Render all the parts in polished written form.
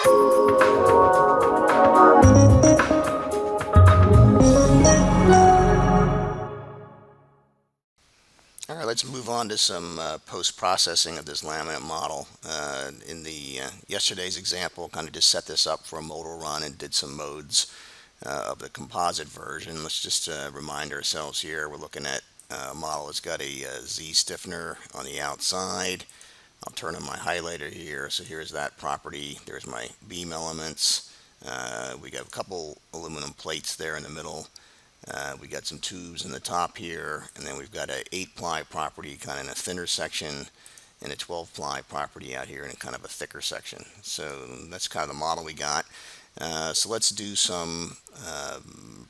All right, let's move on to some post-processing of this laminate model. In the yesterday's example, kind of just set this up for a modal run and did some modes of the composite version. Let's just remind ourselves here, we're looking at a model that's got a Z stiffener on the outside. I'll turn on my highlighter here. So here's that property. There's my beam elements. We got a couple aluminum plates there in the middle. We got some tubes in the top here, and then we've got a 8-ply property kind of in a thinner section and a 12-ply property out here in a kind of a thicker section. So that's kind of the model we got. So let's do some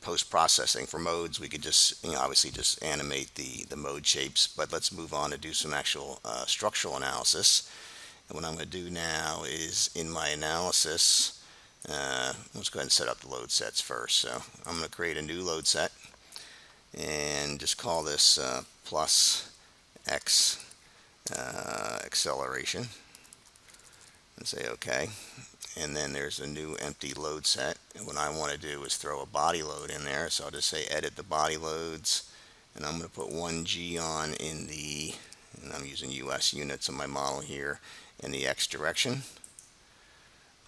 post-processing. For modes, we could just, obviously just animate the mode shapes, but let's move on to do some actual structural analysis. And what I'm going to do now is in my analysis, let's go ahead and set up the load sets first. So I'm going to create a new load set and just call this plus X acceleration and say OK. And then there's a new empty load set, and what I want to do is throw a body load in there. So I'll just say edit the body loads, and I'm going to put 1G on in the, and I'm using US units in my model here, in the X direction.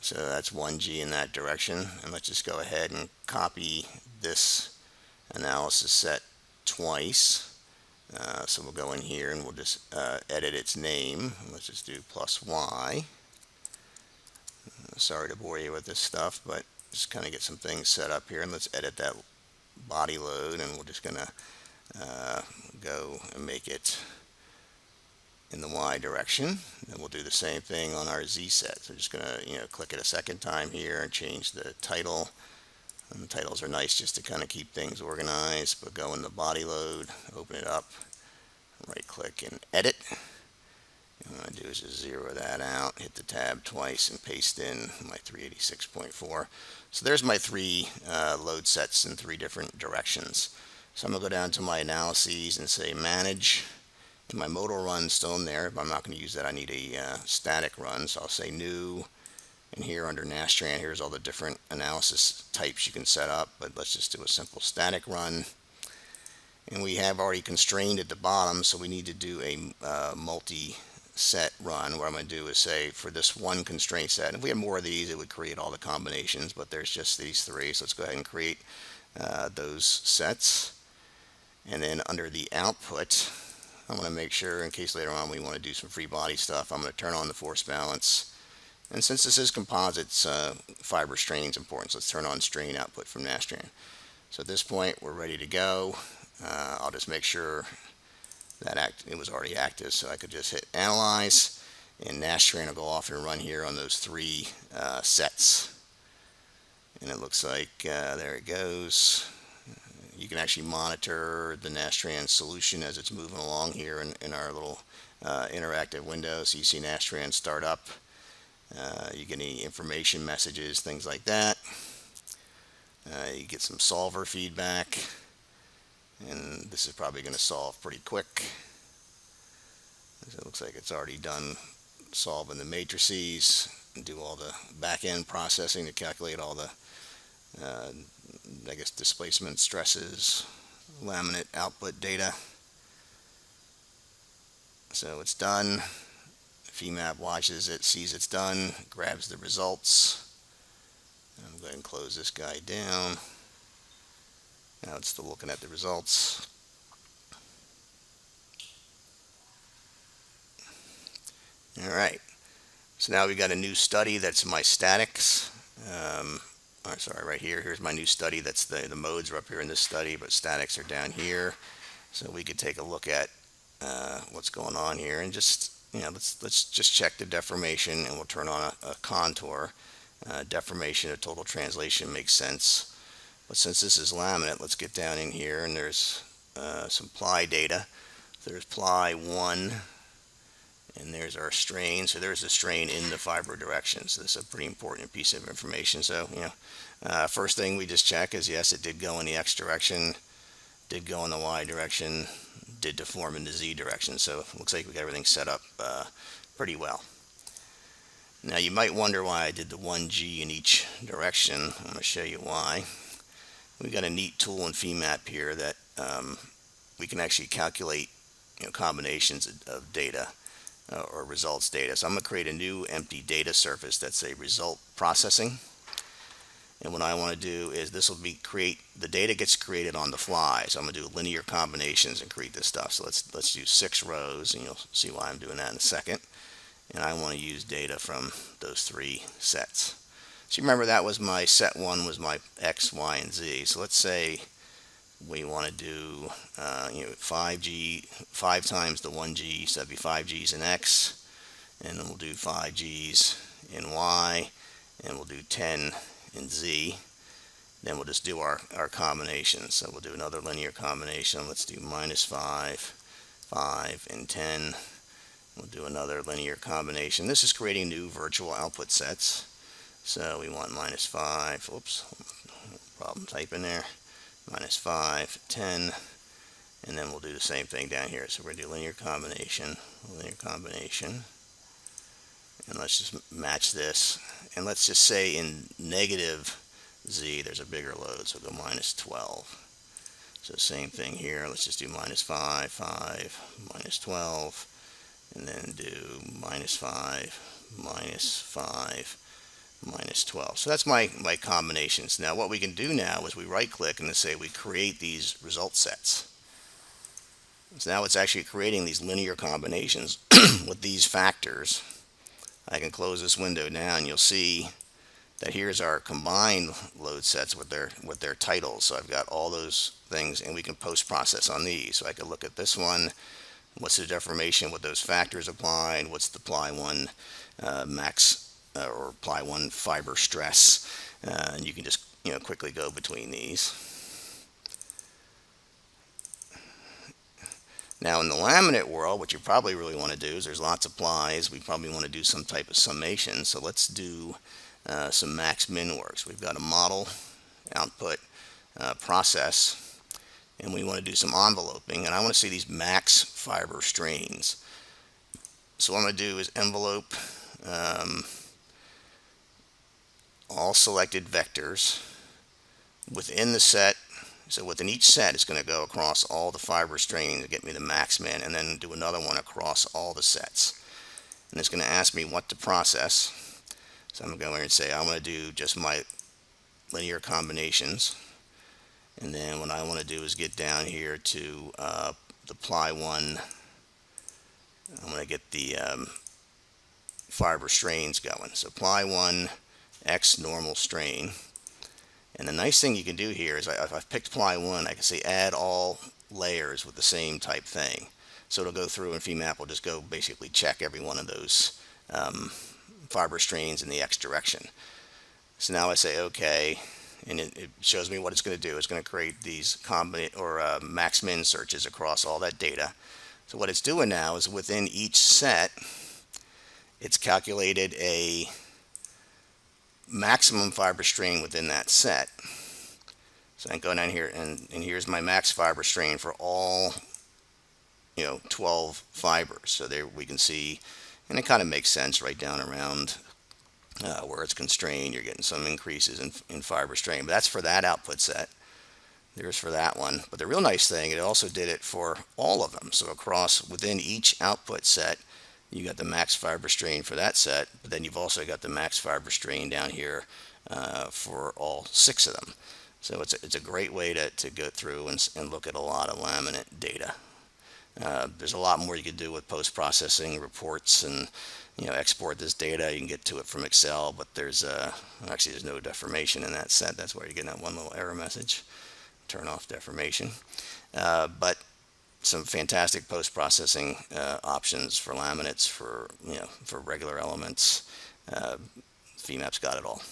So that's 1G in that direction, and let's just go ahead and copy this analysis set twice. So we'll go in here and we'll just edit its name. Let's just do plus Y. Sorry to bore you with this stuff, but just kind of get some things set up here, and let's edit that body load, and we're just gonna go and make it in the Y direction. And we'll do the same thing on our Z set. So just gonna click it a second time here and change the title. And the titles are nice just to kind of keep things organized, but go in the body load, open it up, right click and edit. What I'm going to do is just zero that out, hit the tab twice, and paste in my 386.4. So there's my three load sets in three different directions. So I'm going to go down to my analyses and say manage. And my modal run's still in there, but I'm not going to use that. I need a static run. So I'll say new. And here under Nastran, here's all the different analysis types you can set up. But let's just do a simple static run. And we have already constrained at the bottom, so we need to do a multi-set run. What I'm going to do is say for this one constraint set, if we had more of these, it would create all the combinations, but there's just these three. So let's go ahead and create those sets. And then under the output, I'm going to make sure, in case later on we want to do some free body stuff, I'm going to turn on the force balance. And since this is composites, fiber strain is important. So let's turn on strain output from Nastran. So at this point, we're ready to go. I'll just make sure that it was already active, so I could just hit analyze, and Nastran will go off and run here on those three sets. And it looks like there it goes. You can actually monitor the Nastran solution as it's moving along here in our little interactive window. So you see Nastran start up. You get any information messages, things like that. You get some solver feedback. And this is probably going to solve pretty quick. It looks like it's already done solving the matrices and do all the back-end processing to calculate all the, I guess, displacement stresses, laminate output data. So it's done. Femap watches it, sees it's done, grabs the results. I'm going to close this guy down. Now it's still looking at the results. All right. So now we've got a new study that's my statics. Sorry, right here. Here's my new study. That's the modes are up here in this study, but statics are down here. So we could take a look at what's going on here and just let's just check the deformation, and we'll turn on a contour. Deformation of total translation makes sense. But since this is laminate, let's get down in here, and there's some ply data. There's ply 1, and there's our strain. So there's a strain in the fiber direction. So this is a pretty important piece of information. So, first thing we just check is, yes, it did go in the X direction, did go in the Y direction, did deform in the Z direction. So it looks like we got everything set up pretty well. Now you might wonder why I did the 1G in each direction. I'm going to show you why. We've got a neat tool in Femap here that we can actually calculate combinations of data or results data. So I'm going to create a new empty data surface that's a result processing. And what I want to do is this will be the data gets created on the fly. So I'm going to do linear combinations and create this stuff. So let's do 6 rows, and you'll see why I'm doing that in a second. And I want to use data from those 3 sets. So remember that was my set 1 was my X, Y, and Z. So let's say we want to do 5G, 5 times the 1G, so that'd be 5Gs in X, and then we'll do 5Gs in Y, and we'll do 10 in Z. Then we'll just do our combinations. So we'll do another linear combination. Let's do -5, 5, and 10. We'll do another linear combination. This is creating new virtual output sets. So we want -5, oops, problem typing there, -5, 10, and then we'll do the same thing down here. So we're going to do linear combination, and let's just match this. And let's just say in negative Z, there's a bigger load, so we'll go -12. So same thing here. Let's just do -5, 5, -12, and then do -5, -5, -12. So that's my combinations. Now what we can do now is we right click and say we create these result sets. So now it's actually creating these linear combinations with these factors. I can close this window now and you'll see that here's our combined load sets with their titles. So I've got all those things, and we can post process on these. So I can look at this one, what's the deformation with those factors applied, what's the ply-1 max or ply-1 fiber stress, and you can just quickly go between these. Now in the laminate world, what you probably really want to do is there's lots of plies. We probably want to do some type of summation. So let's do some max min works. We've got a model, output, process, and we want to do some enveloping, and I want to see these max fiber strains. So what I'm going to do is envelope all selected vectors within the set. So within each set, it's going to go across all the fiber strains to get me the max min, and then do another one across all the sets. And it's going to ask me what to process. So I'm going to go here and say I want to do just my linear combinations. And then what I want to do is get down here to the ply-1. I'm going to get the fiber strains going. So ply-1 X normal strain. And the nice thing you can do here is if I've picked ply-1, I can say add all layers with the same type thing. So it'll go through, and Femap will just go basically check every one of those fiber strains in the X direction. So now I say OK, and it shows me what it's going to do. It's going to create these max min searches across all that data. So what it's doing now is within each set, it's calculated a maximum fiber strain within that set. So I can go down here and here's my max fiber strain for all 12 fibers. So there we can see, and it kind of makes sense right down around where it's constrained. You're getting some increases in fiber strain, but that's for that output set. There's for that one. But the real nice thing, it also did it for all of them. So across within each output set, you got the max fiber strain for that set, but then you've also got the max fiber strain down here for all 6 of them. So it's a great way to go through and look at a lot of laminate data. There's a lot more you can do with post-processing reports, and export this data. You can get to it from Excel, but there's no deformation in that set. That's why you're getting that one little error message. Turn off deformation. But some fantastic post-processing options for laminates, for regular elements. Femap's got it all.